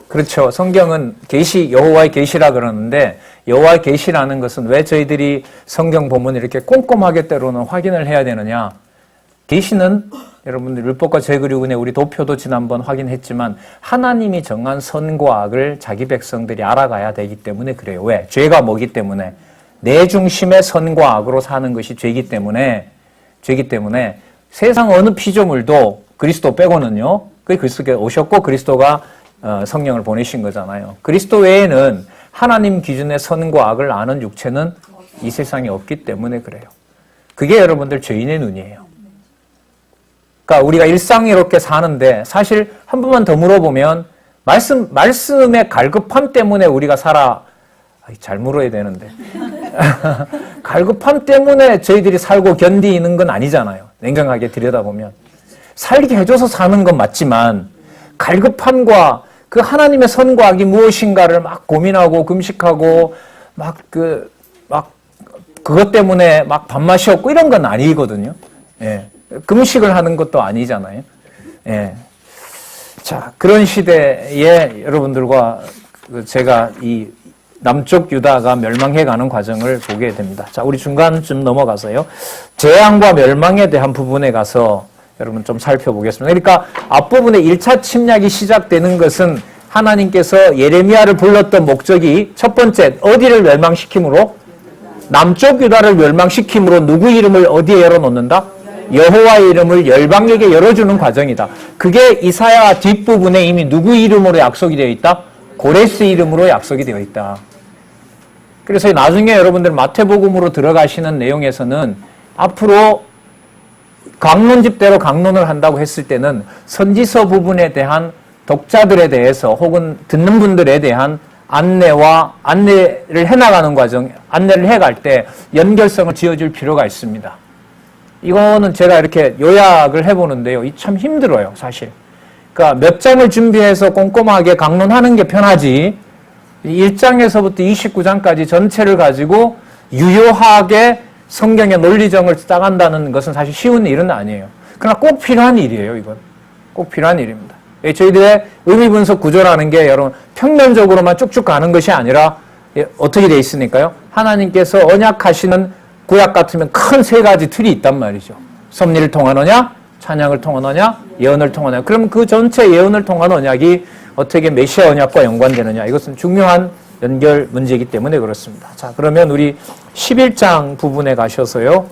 그렇죠. 성경은 계시, 여호와의 계시라 그러는데 여호와의 계시라는 것은 왜 저희들이 성경 본문을 이렇게 꼼꼼하게 때로는 확인을 해야 되느냐. 계시는 여러분들 율법과 제그리군의 우리 도표도 지난번 확인했지만 하나님이 정한 선과 악을 자기 백성들이 알아가야 되기 때문에 그래요. 왜? 죄가 뭐기 때문에? 내 중심의 선과 악으로 사는 것이 죄이기 때문에 세상 어느 피조물도 그리스도 빼고는요. 그리스도께 오셨고 그리스도가 성령을 보내신 거잖아요. 그리스도 외에는 하나님 기준의 선과 악을 아는 육체는 이 세상에 없기 때문에 그래요. 그게 여러분들 죄인의 눈이에요. 그러니까 우리가 일상이롭게 사는데 사실 한 번만 더 물어보면 말씀의 갈급함 때문에 우리가 잘 물어야 되는데 갈급함 때문에 저희들이 살고 견디는 건 아니잖아요. 냉정하게 들여다보면 살게 해줘서 사는 건 맞지만 갈급함과 그 하나님의 선과 악이 무엇인가를 막 고민하고 금식하고 그것 때문에 막 밥맛이 없고 이런 건 아니거든요. 예. 금식을 하는 것도 아니잖아요. 예. 자, 그런 시대에 여러분들과 제가 이 남쪽 유다가 멸망해가는 과정을 보게 됩니다. 자, 우리 중간쯤 넘어가서요. 재앙과 멸망에 대한 부분에 가서 여러분 좀 살펴보겠습니다. 그러니까 앞부분에 1차 침략이 시작되는 것은 하나님께서 예레미야를 불렀던 목적이 첫 번째, 어디를 멸망시킴으로? 남쪽 유다를 멸망시킴으로 누구 이름을 어디에 열어놓는다? 여호와의 이름을 열방에게 열어주는 과정이다. 그게 이사야 뒷부분에 이미 누구 이름으로 약속이 되어 있다? 고레스 이름으로 약속이 되어 있다. 그래서 나중에 여러분들 마태복음으로 들어가시는 내용에서는 앞으로 강론집대로 강론을 한다고 했을 때는 선지서 부분에 대한 독자들에 대해서 혹은 듣는 분들에 대한 안내를 해나가는 과정, 안내를 해갈 때 연결성을 지어줄 필요가 있습니다. 이거는 제가 이렇게 요약을 해보는데요. 이 참 힘들어요, 사실. 그러니까 몇 장을 준비해서 꼼꼼하게 강론하는 게 편하지 1장에서부터 29장까지 전체를 가지고 유효하게 성경의 논리정을 짜간다는 것은 사실 쉬운 일은 아니에요. 그러나 꼭 필요한 일이에요, 이건. 꼭 필요한 일입니다. 저희들의 의미분석 구조라는 게 여러분 평면적으로만 쭉쭉 가는 것이 아니라 어떻게 돼 있으니까요. 하나님께서 언약하시는 구약 같으면 큰 세 가지 틀이 있단 말이죠. 섭리를 통한 언약, 찬양을 통한 언약, 예언을 통한 언약. 그럼 그 전체 예언을 통한 언약이 어떻게 메시아 언약과 연관되느냐. 이것은 중요한 연결 문제이기 때문에 그렇습니다. 자, 그러면 우리 11장 부분에 가셔서요.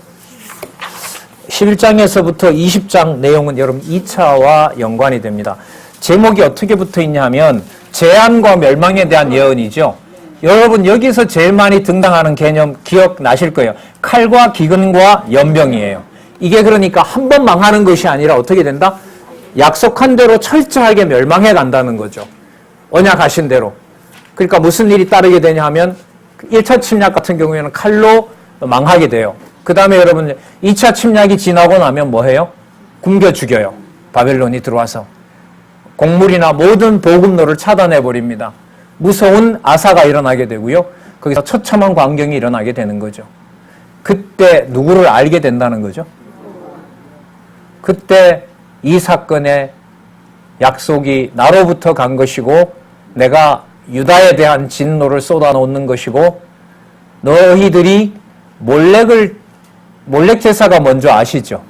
11장에서부터 20장 내용은 여러분 2차와 연관이 됩니다. 제목이 어떻게 붙어 있냐 하면 재앙과 멸망에 대한 예언이죠. 여러분 여기서 제일 많이 등장하는 개념 기억나실 거예요. 칼과 기근과 연병이에요. 이게 그러니까 한 번 망하는 것이 아니라 어떻게 된다? 약속한 대로 철저하게 멸망해 간다는 거죠. 언약하신 대로. 그러니까 무슨 일이 따르게 되냐 하면 1차 침략 같은 경우에는 칼로 망하게 돼요. 그 다음에 여러분 2차 침략이 지나고 나면 뭐 해요? 굶겨 죽여요. 바벨론이 들어와서. 곡물이나 모든 보급로를 차단해 버립니다. 무서운 아사가 일어나게 되고요. 거기서 처참한 광경이 일어나게 되는 거죠. 그때 누구를 알게 된다는 거죠. 그때 이 사건의 약속이 나로부터 간 것이고 내가 유다에 대한 진노를 쏟아놓는 것이고 너희들이 몰렉 제사가 먼저 아시죠?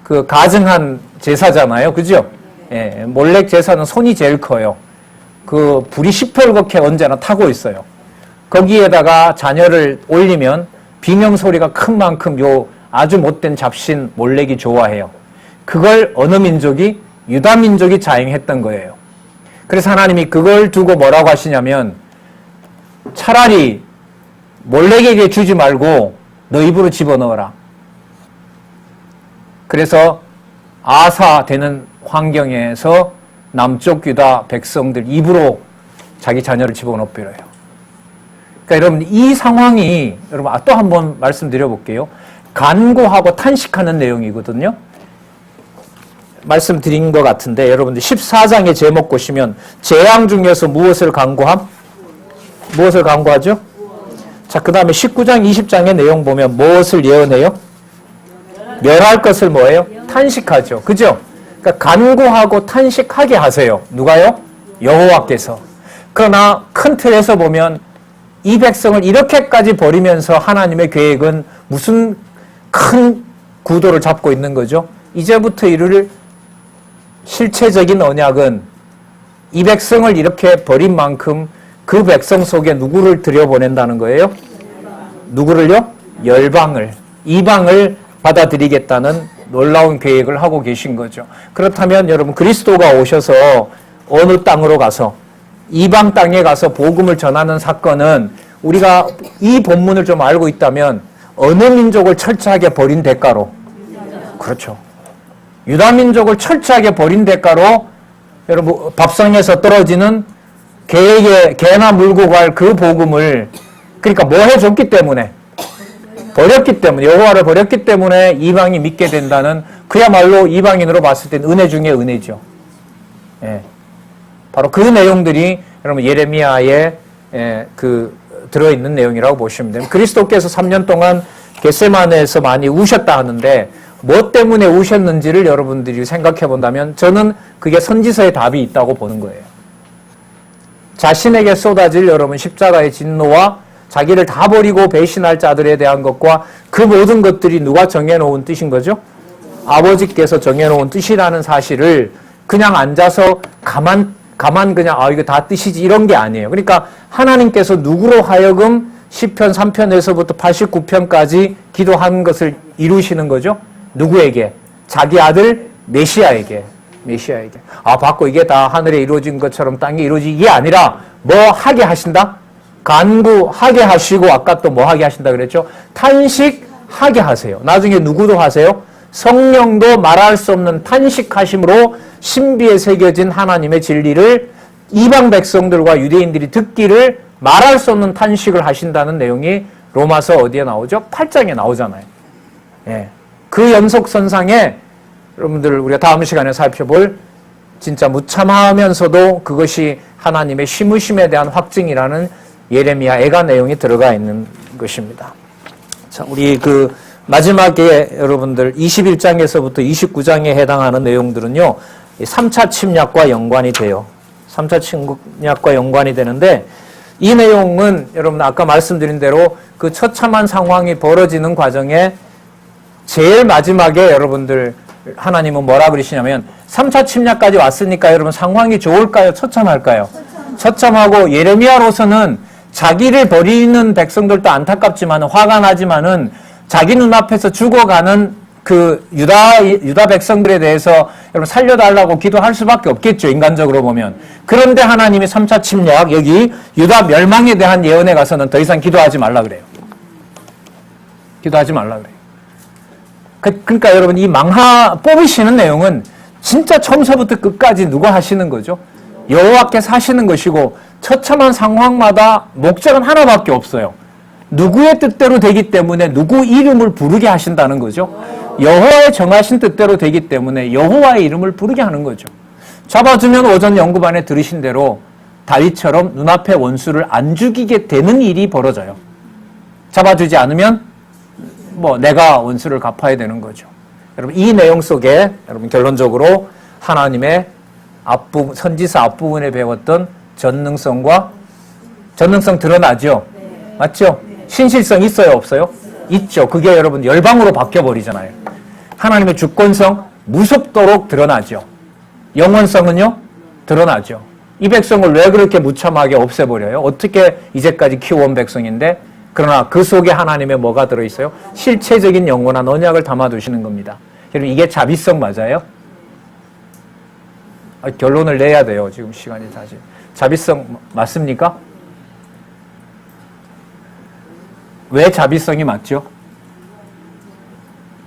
그 가증한 제사잖아요. 그죠? 예, 몰렉 제사는 손이 제일 커요. 그 불이 시퍼렇게 언제나 타고 있어요. 거기에다가 자녀를 올리면 비명 소리가 큰 만큼 요 아주 못된 잡신 몰렉이 좋아해요. 그걸 어느 민족이? 유다 민족이 자행했던 거예요. 그래서 하나님이 그걸 두고 뭐라고 하시냐면 차라리 몰렉에게 주지 말고 너 입으로 집어넣어라. 그래서 아사 되는 환경에서 남쪽 유다 백성들 입으로 자기 자녀를 집어넣어버려요. 그러니까 여러분 이 상황이 여러분 또 한 번 말씀드려 볼게요. 간구하고 탄식하는 내용이거든요. 말씀드린 것 같은데 여러분들 14장의 제목 보시면 재앙 중에서 무엇을 간구함? 무엇을 간구하죠? 자, 그 다음에 19장 20장의 내용 보면 무엇을 예언해요? 멸할 것을 뭐예요? 탄식하죠. 그죠? 그러니까 간구하고 탄식하게 하세요. 누가요? 여호와께서. 그러나 큰 틀에서 보면 이 백성을 이렇게까지 버리면서 하나님의 계획은 무슨 큰 구도를 잡고 있는 거죠? 이제부터 이를 실체적인 언약은 이 백성을 이렇게 버린 만큼 그 백성 속에 누구를 들여보낸다는 거예요? 누구를요? 열방을, 이방을 받아들이겠다는 놀라운 계획을 하고 계신 거죠. 그렇다면 여러분 그리스도가 오셔서 어느 땅으로 가서 이방 땅에 가서 복음을 전하는 사건은 우리가 이 본문을 좀 알고 있다면 어느 민족을 철저하게 버린 대가로, 그렇죠, 유다 민족을 철저하게 버린 대가로 여러분 밥상에서 떨어지는 개나 물고 갈 그 복음을, 그러니까 뭐 해줬기 때문에, 버렸기 때문에, 여호와를 버렸기 때문에 이방이 믿게 된다는, 그야말로 이방인으로 봤을 땐 은혜 중에 은혜죠. 예. 바로 그 내용들이 여러분 예레미야에 들어있는 내용이라고 보시면 됩니다. 그리스도께서 3년 동안 겟세마네에서 많이 우셨다 하는데 뭐 때문에 우셨는지를 여러분들이 생각해 본다면 저는 그게 선지서에 답이 있다고 보는 거예요. 자신에게 쏟아질 여러분 십자가의 진노와 자기를 다 버리고 배신할 자들에 대한 것과 그 모든 것들이 누가 정해놓은 뜻인 거죠? 아버지께서 정해놓은 뜻이라는 사실을 그냥 앉아서 가만 그냥 이거 다 뜻이지 이런 게 아니에요. 그러니까 하나님께서 누구로 하여금 시편 3편에서부터 89편까지 기도한 것을 이루시는 거죠? 누구에게? 자기 아들 메시아에게. 받고 이게 다 하늘에 이루어진 것처럼 땅에 이루어지게 아니라 뭐 하게 하신다? 간구하게 하시고 아까 또 뭐 하게 하신다 그랬죠? 탄식하게 하세요. 나중에 누구도 하세요? 성령도 말할 수 없는 탄식하심으로 신비에 새겨진 하나님의 진리를 이방 백성들과 유대인들이 듣기를 말할 수 없는 탄식을 하신다는 내용이 로마서 어디에 나오죠? 8장에 나오잖아요. 예. 그 연속선상에 여러분들 우리가 다음 시간에 살펴볼 진짜 무참하면서도 그것이 하나님의 심으심에 대한 확증이라는 예레미야 애가 내용이 들어가 있는 것입니다. 자, 우리 마지막에 여러분들 21장에서부터 29장에 해당하는 내용들은요, 3차 침략과 연관이 돼요. 3차 침략과 연관이 되는데, 이 내용은 여러분 아까 말씀드린 대로 그 처참한 상황이 벌어지는 과정에 제일 마지막에 여러분들 하나님은 뭐라 그러시냐면 3차 침략까지 왔으니까 여러분 상황이 좋을까요? 처참할까요? 처참하고 예레미야로서는 자기를 버리는 백성들도 안타깝지만 화가 나지만은 자기 눈앞에서 죽어가는 그 유다 백성들에 대해서 여러분 살려달라고 기도할 수밖에 없겠죠. 인간적으로 보면. 그런데 하나님이 3차 침략, 여기 유다 멸망에 대한 예언에 가서는 더 이상 기도하지 말라 그래요. 기도하지 말라 그래요. 그러니까 여러분 이 뽑으시는 내용은 진짜 처음서부터 끝까지 누가 하시는 거죠? 여호와께서 하시는 것이고 처참한 상황마다 목적은 하나밖에 없어요. 누구의 뜻대로 되기 때문에 누구 이름을 부르게 하신다는 거죠. 여호와의 정하신 뜻대로 되기 때문에 여호와의 이름을 부르게 하는 거죠. 잡아주면 오전 연구반에 들으신 대로 다윗처럼 눈앞의 원수를 안 죽이게 되는 일이 벌어져요. 잡아주지 않으면 내가 원수를 갚아야 되는 거죠. 여러분 이 내용 속에 여러분 결론적으로 하나님의 선지서 앞부분에 배웠던 전능성 드러나죠? 네. 맞죠? 네. 신실성 있어요? 없어요? 네. 있죠. 그게 여러분 열방으로 바뀌어버리잖아요. 하나님의 주권성 무섭도록 드러나죠. 영원성은요? 드러나죠. 이 백성을 왜 그렇게 무참하게 없애버려요? 어떻게 이제까지 키워온 백성인데? 그러나 그 속에 하나님의 뭐가 들어있어요? 실체적인 영원한 언약을 담아두시는 겁니다. 여러분 이게 자비성 맞아요? 결론을 내야 돼요. 지금 시간이 사실. 자비성 맞습니까? 왜 자비성이 맞죠?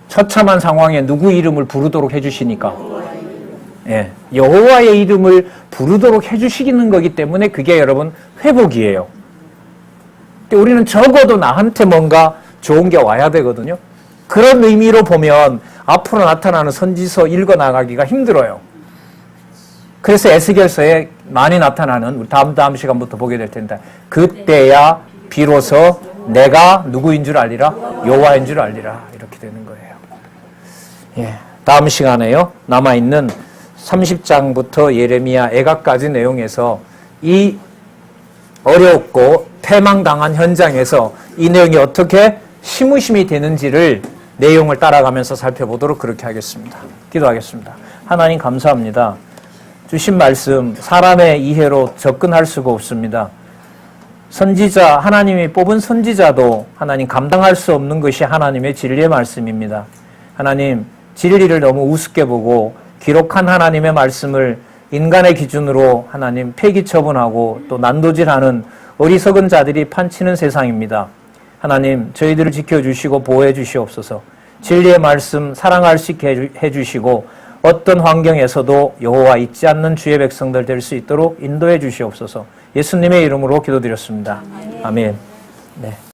처참한 상황에 누구 이름을 부르도록 해주시니까. 예, 여호와의 이름을 부르도록 해주시는 거기 때문에 그게 여러분 회복이에요. 우리는 적어도 나한테 뭔가 좋은 게 와야 되거든요. 그런 의미로 보면 앞으로 나타나는 선지서 읽어나가기가 힘들어요. 그래서 에스겔서에 많이 나타나는, 우리 다음 시간부터 보게 될 텐데, 그때야 비로소 내가 누구인 줄 알리라? 여호와인 줄 알리라. 이렇게 되는 거예요. 예, 다음 시간에요. 남아있는 30장부터 예레미야 애가까지 내용에서 이 어렵고 패망당한 현장에서 이 내용이 어떻게 시무심이 되는지를 내용을 따라가면서 살펴보도록 그렇게 하겠습니다. 기도하겠습니다. 하나님 감사합니다. 주신 말씀 사람의 이해로 접근할 수가 없습니다. 선지자, 하나님이 뽑은 선지자도 하나님 감당할 수 없는 것이 하나님의 진리의 말씀입니다. 하나님 진리를 너무 우습게 보고 기록한 하나님의 말씀을 인간의 기준으로 하나님 폐기 처분하고 또 난도질하는 어리석은 자들이 판치는 세상입니다. 하나님 저희들을 지켜주시고 보호해 주시옵소서. 진리의 말씀 사랑할 수 있게 해주시고 어떤 환경에서도 여호와 잊지 않는 주의 백성들 될 수 있도록 인도해 주시옵소서. 예수님의 이름으로 기도드렸습니다. 아멘. 네.